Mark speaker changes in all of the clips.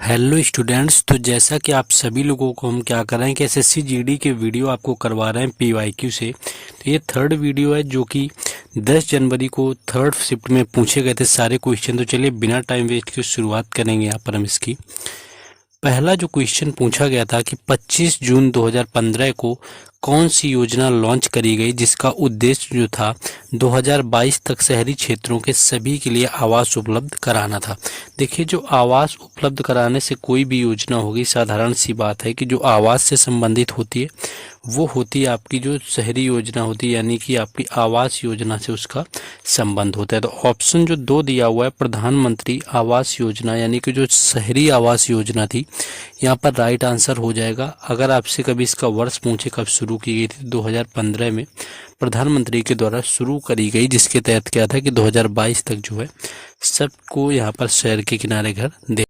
Speaker 1: Hello students. तो जैसा कि आप सभी लोगों को हम क्या कर रहे हैं कि एसएससी जीडी के वीडियो आपको करवा रहे हैं पीवाईक्यू से। तो ये थर्ड वीडियो है जो कि 10 जनवरी को थर्ड शिफ्ट में पूछे गए थे सारे क्वेश्चन। तो चलिए बिना टाइम वेस्ट के शुरुआत करेंगे यहाँ पर हम इसकी। पहला जो क्वेश्चन पूछा गया था कि 25 जून 2015 को कौन सी योजना लॉन्च करी गई जिसका उद्देश्य जो था 2022 तक शहरी क्षेत्रों के सभी के लिए आवास उपलब्ध कराना था। देखिए, जो आवास उपलब्ध कराने से कोई भी योजना होगी, साधारण सी बात है कि जो आवास से संबंधित होती है वो होती है आपकी जो शहरी योजना होती है, यानी कि आपकी आवास योजना से उसका संबंध होता है। तो ऑप्शन जो 2 दिया हुआ है प्रधानमंत्री आवास योजना, यानी कि जो शहरी आवास योजना थी, यहाँ पर राइट आंसर हो जाएगा। अगर आपसे कभी इसका वर्ष पूछे कब शुरू की गई थी, 2015 में प्रधानमंत्री के द्वारा शुरू करी गई, जिसके तहत क्या था कि 2022 तक जो है सबको यहाँ पर शहर के किनारे घर दे।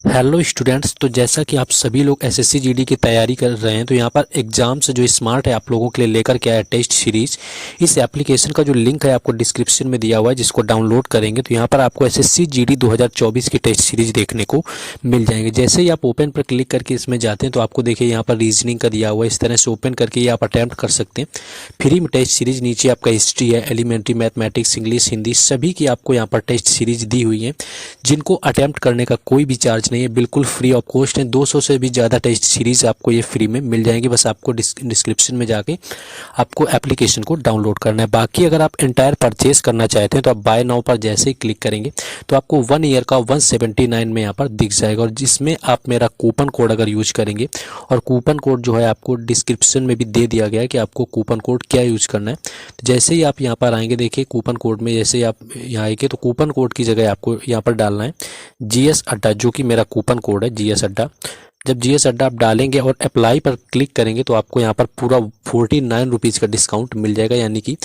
Speaker 1: हेलो स्टूडेंट्स, तो जैसा कि आप सभी लोग एसएससी जीडी की तैयारी कर रहे हैं, तो यहाँ पर एग्जाम से जो स्मार्ट है आप लोगों के लिए लेकर के आया टेस्ट सीरीज। इस एप्लीकेशन का जो लिंक है आपको डिस्क्रिप्शन में दिया हुआ है, जिसको डाउनलोड करेंगे तो यहाँ पर आपको एसएससी जीडी 2024 की टेस्ट सीरीज देखने को मिल जाएंगे। जैसे ही आप ओपन पर क्लिक करके इसमें जाते हैं तो आपको देखिए यहाँ पर रीजनिंग का दिया हुआ है। इस तरह से ओपन करके ये आप अटैम्प्ट कर सकते हैं फ्री में टेस्ट सीरीज। नीचे आपका हिस्ट्री है, एलिमेंट्री, मैथमेटिक्स, इंग्लिश, हिंदी, सभी की आपको यहाँ पर टेस्ट सीरीज दी हुई है, जिनको अटैम्प्ट करने का कोई भी चार्ज नहीं है, बिल्कुल फ्री ऑफ कॉस्ट है। 200 से भी ज़्यादा टेस्ट सीरीज आपको ये फ्री में मिल जाएंगी। बस आपको डिस्क्रिप्शन में जाके आपको एप्लीकेशन को डाउनलोड करना है। बाकी अगर आप एंटायर परचेज करना चाहते हैं तो आप बाय नाउ पर जैसे ही क्लिक करेंगे तो आपको 1 ईयर का 179 में यहाँ पर दिख जाएगा, और जिसमें आप मेरा कूपन कोड अगर यूज करेंगे, और कूपन कोड जो है आपको डिस्क्रिप्शन में भी दे दिया गया है कि आपको कूपन कोड क्या यूज करना है। तो जैसे ही आप यहाँ पर आएंगे, देखिए कूपन कोड में जैसे ही आप यहाँ आएंगे तो कूपन कोड की जगह आपको यहाँ पर डालना है जीएस अड्डा, जो कि मेरा कूपन कोड है जीएस अड्डा। जब जीएस अड्डा आप डालेंगे और अप्लाई पर क्लिक करेंगे तो आपको यहाँ पर पूरा 49 रुपीज़ का डिस्काउंट मिल जाएगा, यानी कि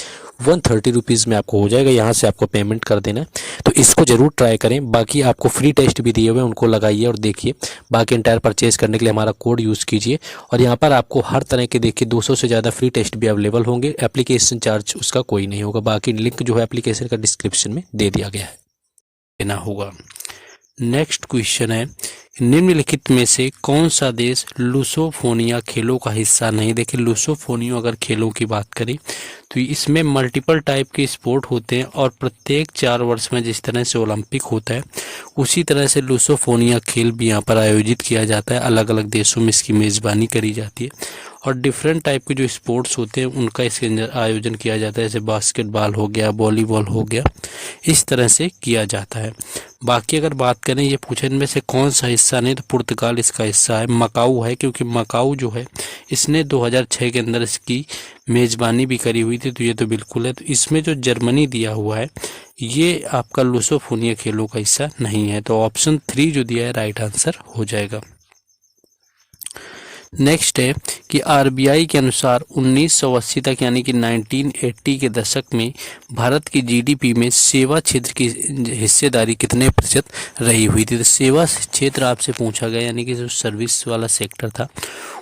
Speaker 1: 130 रुपीज़ में आपको हो जाएगा। यहाँ से आपको पेमेंट कर देना है, तो इसको जरूर ट्राई करें। बाकी आपको फ्री टेस्ट भी दिए हुए हैं, उनको लगाइए और देखिए। बाकी एंटायर परचेज करने के लिए हमारा कोड यूज़ कीजिए, और यहाँ पर आपको हर तरह के देखिए 200 से ज़्यादा फ्री टेस्ट भी अवेलेबल होंगे। एप्लीकेशन चार्ज उसका कोई नहीं होगा। बाकी लिंक जो है एप्लीकेशन का डिस्क्रिप्शन में दे दिया गया है, देना होगा। नेक्स्ट क्वेश्चन है, निम्नलिखित में से कौन सा देश लुसोफोनिया खेलों का हिस्सा नहीं। देखिए, लुसोफोनिया अगर खेलों की बात करें तो इसमें मल्टीपल टाइप के स्पोर्ट होते हैं, और प्रत्येक 4 वर्ष में जिस तरह से ओलंपिक होता है उसी तरह से लुसोफोनिया खेल भी यहाँ पर आयोजित किया जाता है। अलग अलग देशों में इसकी मेज़बानी करी जाती है, और डिफरेंट टाइप के जो स्पोर्ट्स होते हैं उनका इसके अंदर आयोजन किया जाता है। जैसे बास्केटबॉल हो गया, वॉलीबॉल हो गया, इस तरह से किया जाता है। बाकी अगर बात करें, ये पूछे इनमें से कौन सा हिस्सा नहीं, तो पुर्तगाल इसका हिस्सा है। मकाऊ है, क्योंकि मकाऊ जो है इसने 2006 के अंदर इसकी मेज़बानी भी करी हुई थी, तो ये तो बिल्कुल है। तो इसमें जो जर्मनी दिया हुआ है ये आपका लुसोफोनिया खेलों का हिस्सा नहीं है, तो ऑप्शन 3 जो दिया है राइट आंसर हो जाएगा। नेक्स्ट है कि आरबीआई के अनुसार 1980 तक, यानी कि 1980 के दशक में भारत की जीडीपी में सेवा क्षेत्र की हिस्सेदारी कितने प्रतिशत रही हुई थी। तो सेवा क्षेत्र आपसे पूछा गया, यानी कि जो सर्विस वाला सेक्टर था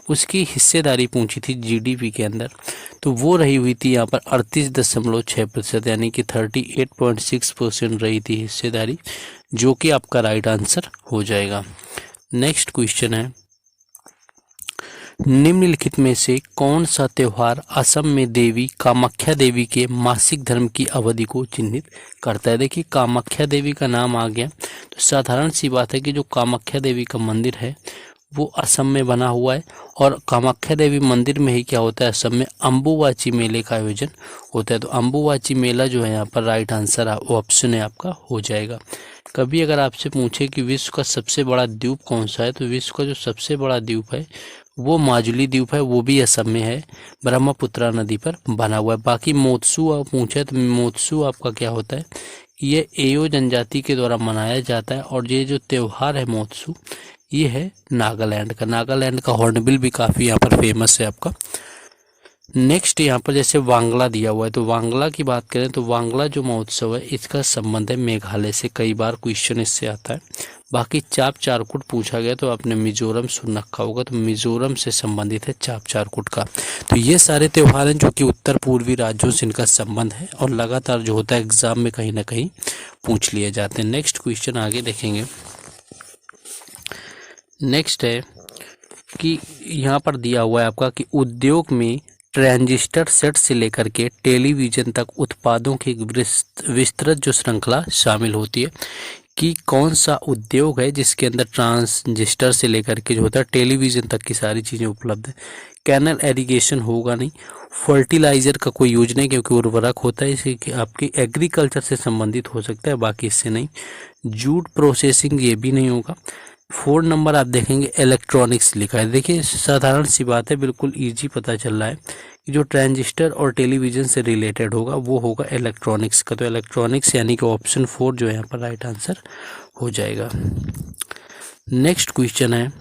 Speaker 1: उसकी हिस्सेदारी पूछी थी जीडीपी के अंदर, तो वो रही हुई थी यहाँ पर 38.6%, यानी कि 38.6% रही थी हिस्सेदारी, जो कि आपका राइट आंसर हो जाएगा। नेक्स्ट क्वेश्चन है, निम्नलिखित में से कौन सा त्योहार असम में देवी कामाख्या देवी के मासिक धर्म की अवधि को चिन्हित करता है। देखिए, कामाख्या देवी का नाम आ गया तो साधारण सी बात है कि जो कामाख्या देवी का मंदिर है वो असम में बना हुआ है, और कामाख्या देवी मंदिर में ही क्या होता है, असम में अम्बुवाची मेले का आयोजन होता है। तो अम्बुवाची मेला जो है यहाँ पर राइट आंसर ऑप्शन है आपका हो जाएगा। कभी अगर आपसे पूछे कि विश्व का सबसे बड़ा द्वीप कौन सा है, तो विश्व का जो सबसे बड़ा द्वीप है वो माजुली द्वीप है, वो भी असम में है, ब्रह्मपुत्रा नदी पर बना हुआ है। बाकी मोत्सू आप पूछे तो मोत्सू आपका क्या होता है, ये एयो जनजाति के द्वारा मनाया जाता है, और ये जो त्यौहार है मोत्सू ये है नागालैंड का। नागालैंड का हॉर्नबिल भी काफ़ी यहाँ पर फेमस है आपका। नेक्स्ट यहाँ पर जैसे वांगला दिया हुआ है, तो वांगला की बात करें तो वांगला जो महोत्सव है इसका संबंध है मेघालय से, कई बार क्वेश्चन इससे आता है। बाकी चाप चारकुट पूछा गया तो आपने मिजोरम सुन रखा होगा, तो मिजोरम से संबंधित है चाप चारकुट का। तो ये सारे त्यौहार हैं जो कि उत्तर पूर्वी राज्यों से इनका संबंध है, और लगातार जो होता है एग्जाम में कहीं ना कहीं पूछ लिए जाते हैं। नेक्स्ट क्वेश्चन आगे देखेंगे, नेक्स्ट है कि यहाँ पर दिया हुआ है आपका कि उद्योग में ट्रांजिस्टर सेट से लेकर के टेलीविज़न तक उत्पादों की एक विस्तृत जो श्रृंखला शामिल होती है, कि कौन सा उद्योग है जिसके अंदर ट्रांजिस्टर से लेकर के जो होता है टेलीविज़न तक की सारी चीज़ें उपलब्ध है। कैनल एरीगेशन होगा नहीं, फर्टिलाइज़र का कोई यूज नहीं क्योंकि उर्वरक होता है, इसे आपकी एग्रीकल्चर से संबंधित हो सकता है, बाकी इससे नहीं। जूट प्रोसेसिंग ये भी नहीं होगा। 4 नंबर आप देखेंगे इलेक्ट्रॉनिक्स लिखा है। देखिए साधारण सी बात है, बिल्कुल इजी पता चल रहा है कि जो ट्रांजिस्टर और टेलीविज़न से रिलेटेड होगा वो होगा इलेक्ट्रॉनिक्स का। तो इलेक्ट्रॉनिक्स यानी कि ऑप्शन 4 जो है यहाँ पर राइट आंसर हो जाएगा। नेक्स्ट क्वेश्चन है,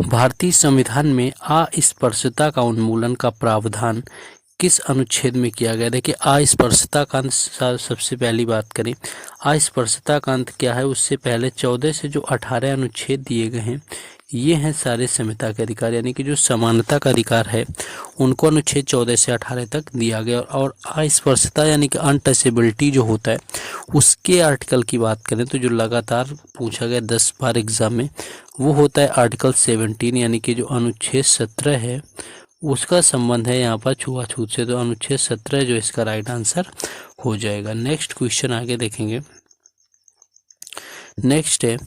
Speaker 1: भारतीय संविधान में अस्पृश्यता का उन्मूलन का प्रावधान किस अनुच्छेद में किया गया? देखिए अस्पृश्यता का अंत, सबसे पहली बात करें अस्पृश्यता का अंत क्या है, उससे पहले 14 से जो 18 अनुच्छेद दिए गए हैं ये हैं सारे समता के अधिकार, यानी कि जो समानता का अधिकार है उनको अनुच्छेद 14 से 18 तक दिया गया। और अस्पृश्यता यानी कि अनटचेबिलिटी जो होता है उसके आर्टिकल की बात करें तो जो लगातार पूछा गया 10 बार एग्जाम में वो होता है आर्टिकल 17, यानी कि जो अनुच्छेद 17 है उसका संबंध है यहाँ पर छुआछूत से। तो अनुच्छेद 17 जो इसका राइट आंसर हो जाएगा। नेक्स्ट क्वेश्चन आगे देखेंगे। नेक्स्ट है,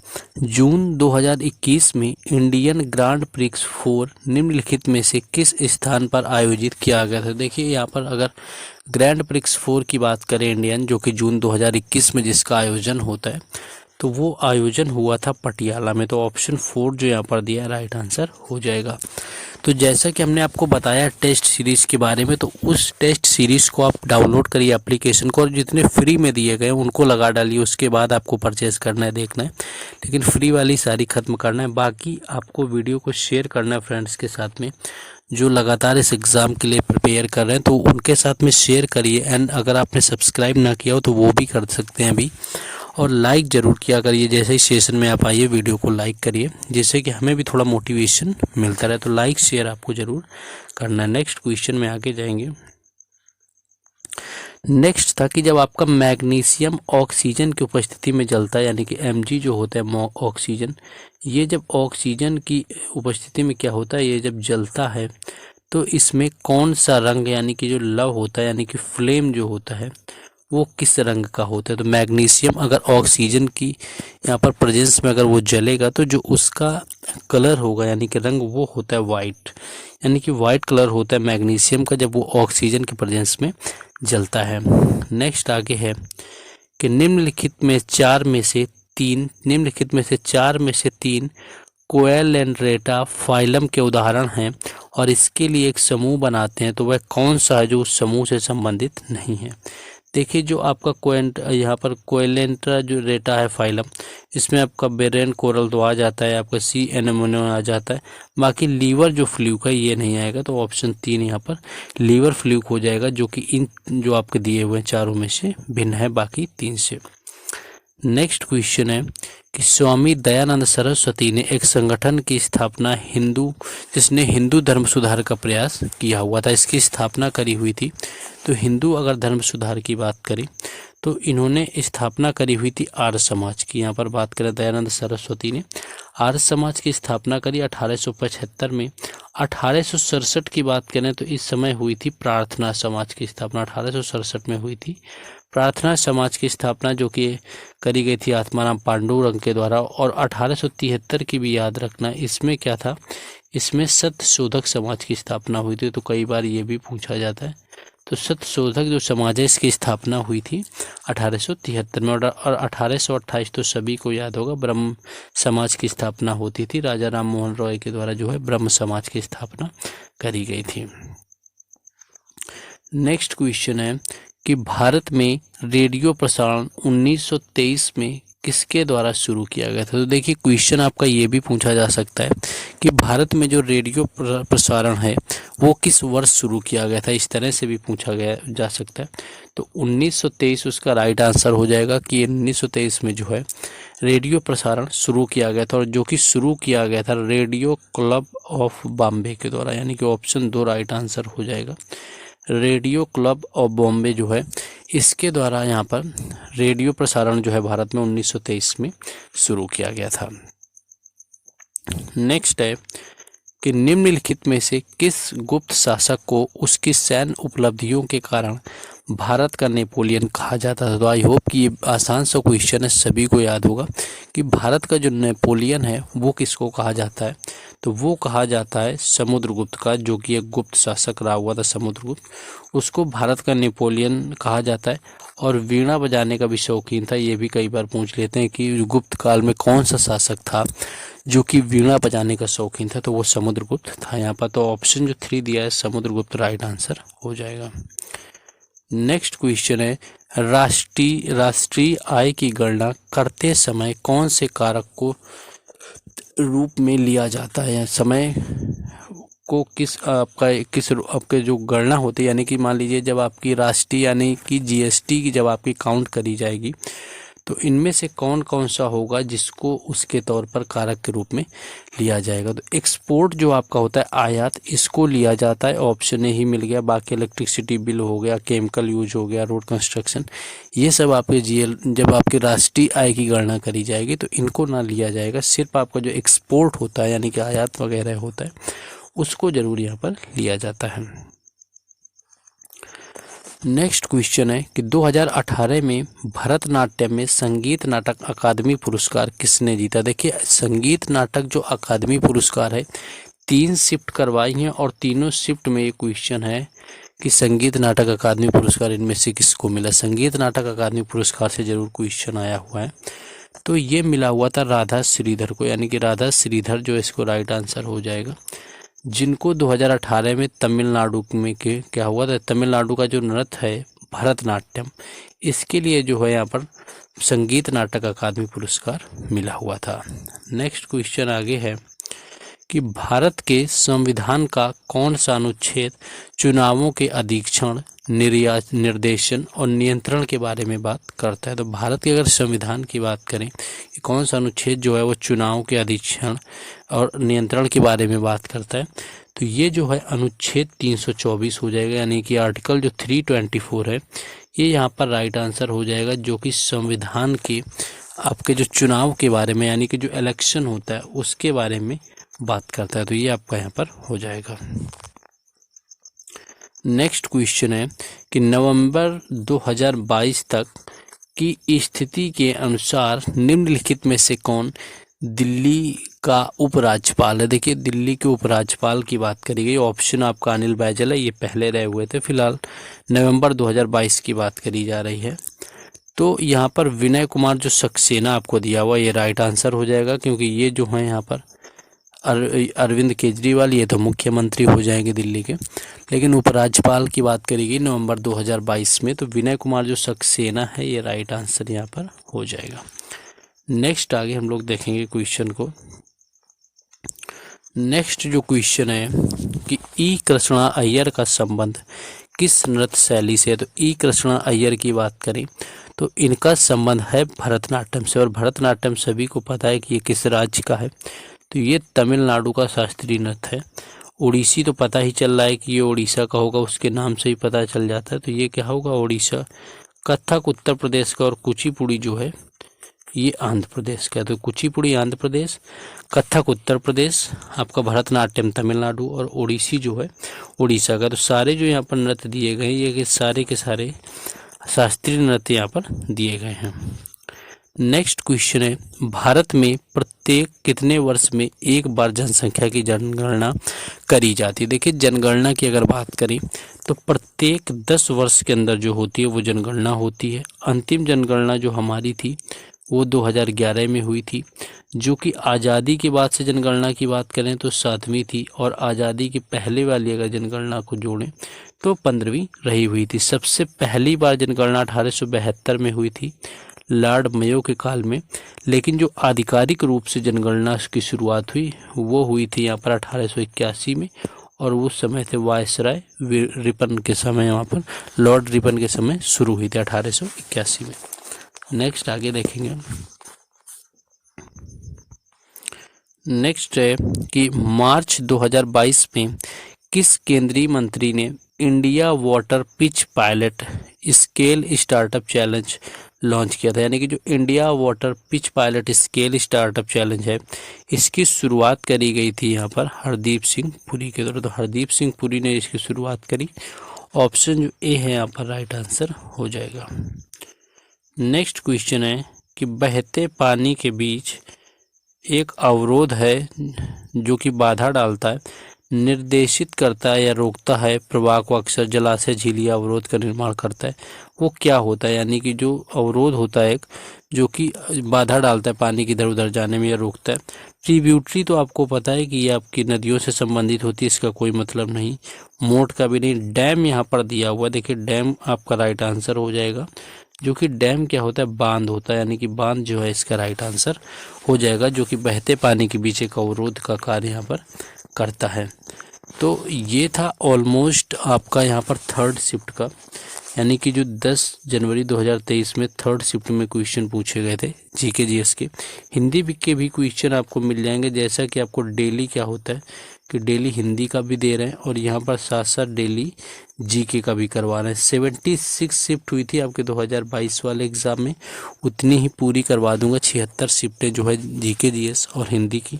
Speaker 1: जून 2021 में इंडियन ग्रांड प्रिक्स 4 निम्नलिखित में से किस स्थान पर आयोजित किया गया था? देखिए यहाँ पर अगर ग्रैंड प्रिक्स 4 की बात करें इंडियन, जो कि जून 2021 में जिसका आयोजन होता है, तो वो आयोजन हुआ था पटियाला में। तो ऑप्शन 4 जो यहाँ पर दिया है राइट आंसर हो जाएगा। तो जैसा कि हमने आपको बताया टेस्ट सीरीज़ के बारे में, तो उस टेस्ट सीरीज़ को आप डाउनलोड करिए एप्लीकेशन को, और जितने फ्री में दिए गए उनको लगा डालिए, उसके बाद आपको परचेज़ करना है, देखना है, लेकिन फ्री वाली सारी ख़त्म करना है। बाकी आपको वीडियो को शेयर करना है फ्रेंड्स के साथ में जो लगातार इस एग्ज़ाम के लिए प्रिपेयर कर रहे हैं, तो उनके साथ में शेयर करिए। एंड अगर आपने सब्सक्राइब ना किया हो तो वो भी कर सकते हैं अभी, और लाइक ज़रूर किया करिए। जैसे ही सेशन में आप आइए वीडियो को लाइक करिए, जिससे कि हमें भी थोड़ा मोटिवेशन मिलता रहे। तो लाइक शेयर आपको ज़रूर करना है। नेक्स्ट क्वेश्चन में आगे जाएंगे। नेक्स्ट था कि जब आपका मैग्नीशियम ऑक्सीजन की उपस्थिति में जलता है, यानी कि Mg जो होता है ऑक्सीजन, ये जब ऑक्सीजन की उपस्थिति में क्या होता है, ये जब जलता है तो इसमें कौन सा रंग यानी कि जो लव होता है यानी कि फ्लेम जो होता है वो किस रंग का होता है? तो मैग्नीशियम अगर ऑक्सीजन की यहाँ पर प्रेजेंस में अगर वो जलेगा तो जो उसका कलर होगा यानी कि रंग वो होता है वाइट, यानी कि वाइट कलर होता है मैग्नीशियम का जब वो ऑक्सीजन के प्रेजेंस में जलता है। नेक्स्ट आगे है कि निम्नलिखित में चार में से तीन कोएलेंड्रेटा फाइलम के उदाहरण हैं और इसके लिए एक समूह बनाते हैं, तो वह कौन सा है जो उस समूह से संबंधित नहीं है? देखिए जो आपका यहाँ पर कोएलेंट्रा जो रेटा है फाइलम, इसमें आपका बेरेन कोरल तो आ जाता है, आपका सी एनेमोनो आ जाता है, बाकी लीवर जो फ्लूक है ये नहीं आएगा। तो ऑप्शन 3 यहाँ पर लीवर फ्लूक हो जाएगा, जो कि इन जो आपके दिए हुए चारों में से भिन्न है बाकी 3 से। नेक्स्ट क्वेश्चन है कि स्वामी दयानंद सरस्वती ने एक संगठन की स्थापना जिसने हिंदू धर्म सुधार का प्रयास किया हुआ था, इसकी स्थापना करी हुई थी। तो हिंदू अगर धर्म सुधार की बात करें तो इन्होंने स्थापना करी हुई थी आर्य समाज की। यहाँ पर बात करें दयानंद सरस्वती ने आर्य समाज की स्थापना करी 1875 में। 1867 की बात करें तो इस समय हुई थी प्रार्थना समाज की स्थापना, 1867 में हुई थी प्रार्थना समाज की स्थापना, जो कि करी गई थी आत्माराम पांडुरंग के द्वारा। और 1873 की भी याद रखना, इसमें क्या था, इसमें सत्य शोधक समाज की स्थापना हुई थी। तो कई बार ये भी पूछा जाता है। तो सत्य शोधक जो समाज है इसकी स्थापना हुई थी 1873 में। और 1828 तो सभी को याद होगा, ब्रह्म समाज की स्थापना होती थी, राजा राम मोहन रॉय के द्वारा जो है ब्रह्म समाज की स्थापना करी गई थी। नेक्स्ट क्वेश्चन है कि भारत में रेडियो प्रसारण 1923 में किसके द्वारा शुरू किया गया था? तो देखिए क्वेश्चन आपका ये भी पूछा जा सकता है कि भारत में जो रेडियो प्रसारण है वो किस वर्ष शुरू किया गया था, इस तरह से भी पूछा जा सकता है। तो 1923 उसका राइट आंसर हो जाएगा कि 1923 में जो है रेडियो प्रसारण शुरू किया गया था, और जो कि शुरू किया गया था रेडियो क्लब ऑफ बॉम्बे के द्वारा, यानी कि ऑप्शन 2 राइट आंसर हो जाएगा। रेडियो क्लब ऑफ बॉम्बे जो है इसके द्वारा यहाँ पर रेडियो प्रसारण जो है भारत में 1923 में शुरू किया गया था। नेक्स्ट है कि निम्नलिखित में से किस गुप्त शासक को उसकी सैन्य उपलब्धियों के कारण भारत का नेपोलियन कहा जाता था। तो आई होप कि ये आसान सा क्वेश्चन है, सभी को याद होगा कि भारत का जो नेपोलियन है वो किसको कहा जाता है। तो वो कहा जाता है समुद्रगुप्त का, जो कि एक गुप्त शासक रहा हुआ था समुद्रगुप्त, उसको भारत का नेपोलियन कहा जाता है। और वीणा बजाने का भी शौकीन था, ये भी कई बार पूछ लेते हैं कि गुप्त काल में कौन सा शासक था जो कि वीणा बजाने का शौकीन था। तो वो समुद्रगुप्त था यहाँ पर। तो ऑप्शन जो 3 दिया है समुद्रगुप्त राइट आंसर हो जाएगा। नेक्स्ट क्वेश्चन है राष्ट्रीय आय की गणना करते समय कौन से कारक को रूप में लिया जाता है, समय को आपके जो गणना होती है, यानी कि मान लीजिए जब आपकी राष्ट्रीय यानी कि जीएसटी की जब आपकी काउंट करी जाएगी तो इनमें से कौन कौन सा होगा जिसको उसके तौर पर कारक के रूप में लिया जाएगा। तो एक्सपोर्ट जो आपका होता है आयात, इसको लिया जाता है, ऑप्शन ए ही मिल गया। बाकी इलेक्ट्रिसिटी बिल हो गया, केमिकल यूज हो गया, रोड कंस्ट्रक्शन, ये सब आपके जब आपकी राष्ट्रीय आय की गणना करी जाएगी तो इनको ना लिया जाएगा। सिर्फ आपका जो एक्सपोर्ट होता है यानी कि आयात वगैरह होता है उसको जरूर यहाँ पर लिया जाता है। नेक्स्ट क्वेश्चन है कि 2018 में भरतनाट्यम में संगीत नाटक अकादमी पुरस्कार किसने जीता। देखिए संगीत नाटक जो अकादमी पुरस्कार है 3 शिफ्ट करवाई हैं और तीनों शिफ्ट में ये क्वेश्चन है कि संगीत नाटक अकादमी पुरस्कार इनमें से किसको मिला। संगीत नाटक अकादमी पुरस्कार से जरूर क्वेश्चन आया हुआ है। तो ये मिला हुआ था राधा श्रीधर को, यानी कि राधा श्रीधर जो इसको राइट आंसर हो जाएगा, जिनको 2018 में तमिलनाडु में के क्या हुआ था, तमिलनाडु का जो नृत्य है भरतनाट्यम, इसके लिए जो है यहाँ पर संगीत नाटक अकादमी पुरस्कार मिला हुआ था। नेक्स्ट क्वेश्चन आगे है कि भारत के संविधान का कौन सा अनुच्छेद चुनावों के अधीक्षण, निर्देशन और नियंत्रण के बारे में बात करता है। तो भारत के अगर संविधान की बात करें कि कौन सा अनुच्छेद जो है वो चुनाव के अधीक्षण और नियंत्रण के बारे में बात करता है, तो ये जो है अनुच्छेद 324 हो जाएगा, यानी कि आर्टिकल जो 324 है ये यहाँ पर राइट आंसर हो जाएगा, जो कि संविधान के आपके जो चुनाव के बारे में यानी कि जो इलेक्शन होता है उसके बारे में बात करता है। तो ये आपका यहाँ पर हो जाएगा। नेक्स्ट क्वेश्चन है कि नवंबर 2022 तक की स्थिति के अनुसार निम्नलिखित में से कौन दिल्ली का उपराज्यपाल है। देखिए दिल्ली के उपराज्यपाल की बात करी गई, ऑप्शन आपका अनिल बैजल है, ये पहले रहे हुए थे, फिलहाल नवंबर 2022 की बात करी जा रही है। तो यहाँ पर विनय कुमार जो सक्सेना आपको दिया हुआ ये राइट आंसर हो जाएगा, क्योंकि ये जो है यहाँ पर अरविंद केजरीवाल ये तो मुख्यमंत्री हो जाएंगे दिल्ली के, लेकिन उपराज्यपाल की बात करी गई नवंबर 2022 में, तो विनय कुमार जो सक्सेना है ये राइट आंसर यहाँ पर हो जाएगा। नेक्स्ट आगे हम लोग देखेंगे क्वेश्चन को। नेक्स्ट जो क्वेश्चन है कि ई कृष्णा अय्यर का संबंध किस नृत्य शैली से है। तो ई कृष्णा अय्यर की बात करें तो इनका संबंध है भरतनाट्यम से, और भरतनाट्यम सभी को पता है कि ये किस राज्य का है। तो ये तमिलनाडु का शास्त्रीय नृत्य है। ओडिसी तो पता ही चल रहा है कि ये उड़ीसा का होगा, उसके नाम से ही पता चल जाता है, तो ये क्या होगा उड़ीसा। कथक उत्तर प्रदेश का और कुचिपुड़ी जो है ये आंध्र प्रदेश का। तो कुचिपुड़ी आंध्र प्रदेश, कथक उत्तर प्रदेश, आपका भरतनाट्यम तमिलनाडु और ओडिसी जो है उड़ीसा का। तो सारे जो यहाँ पर नृत्य दिए गए ये सारे के सारे शास्त्रीय नृत्य यहाँ पर दिए गए हैं। नेक्स्ट क्वेश्चन है भारत में प्रत्येक कितने वर्ष में एक बार जनसंख्या की जनगणना करी जाती है। देखिए जनगणना की अगर बात करें तो प्रत्येक 10 वर्ष के अंदर जो होती है वो जनगणना होती है। अंतिम जनगणना जो हमारी थी वो 2011 में हुई थी, जो कि आज़ादी के बाद से जनगणना की बात करें तो 7वीं थी, और आज़ादी के पहले वाली अगर जनगणना को जोड़ें तो 15वीं रही हुई थी। सबसे पहली बार जनगणना 1872 में हुई थी लॉर्ड मेयो के काल में, लेकिन जो आधिकारिक रूप से जनगणना की शुरुआत हुई वो हुई थी यहाँ पर 1881 में, और उस समय थे वायसराय रिपन के समय, यहाँ पर लॉर्ड रिपन के समय शुरू हुई थी 1881 में। नेक्स्ट आगे देखेंगे। नेक्स्ट है कि मार्च 2022 में किस केंद्रीय मंत्री ने India water pitch pilot scale startup challenge launch किया था, यानी कि जो India water pitch pilot scale startup challenge है, इसकी शुरुआत करी गई थी यहाँ पर हरदीप सिंह पुरी के द्वारा। तो हरदीप सिंह पुरी ने इसकी शुरुआत करी। ऑप्शन जो ए है यहाँ पर राइट आंसर हो जाएगा। नेक्स्ट क्वेश्चन है कि बहते पानी के बीच एक अवरोध है जो कि बाधा डालता है, निर्देशित करता है या रोकता है प्रवाह को, अक्सर जलाशय, झील या अवरोध का निर्माण करता है। वो क्या होता है, यानी कि जो अवरोध होता है एक जो कि बाधा डालता है पानी की इधर उधर जाने में या रोकता है। ट्रिब्यूटरी तो आपको पता है कि ये आपकी नदियों से संबंधित होती है, इसका कोई मतलब नहीं। मोट का भी नहीं। डैम यहाँ पर दिया हुआ, देखिए डैम आपका राइट आंसर हो जाएगा, जो कि डैम क्या होता है, बांध होता है, यानी कि बांध जो है इसका राइट आंसर हो जाएगा, जो कि बहते पानी के बीच एक अवरोध का कार्य यहाँ पर करता है। तो ये था ऑलमोस्ट आपका यहाँ पर थर्ड शिफ्ट का, यानी कि जो 10 जनवरी 2023 में थर्ड शिफ्ट में क्वेश्चन पूछे गए थे जीके जीएस के। हिंदी के भी क्वेश्चन आपको मिल जाएंगे, जैसा कि आपको डेली क्या होता है कि डेली हिंदी का भी दे रहे हैं और यहाँ पर साथ साथ डेली जीके का भी करवा रहे हैं। 76 शिफ्ट हुई थी आपके 2022 वाले एग्ज़ाम में, उतनी ही पूरी करवा दूंगा। 76 शिफ्टें जो है जीके जीएस और हिंदी की।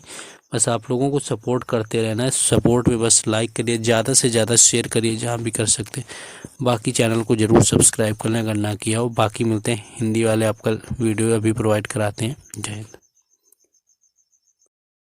Speaker 1: बस आप लोगों को सपोर्ट करते रहना है। सपोर्ट में बस लाइक करिए, ज़्यादा से ज़्यादा शेयर करिए जहाँ भी कर सकते हैं। बाकी चैनल को ज़रूर सब्सक्राइब कर लें अगर ना किया हो। बाकी मिलते हैं हिंदी वाले, आपका वीडियो अभी प्रोवाइड कराते हैं। जय हिंद।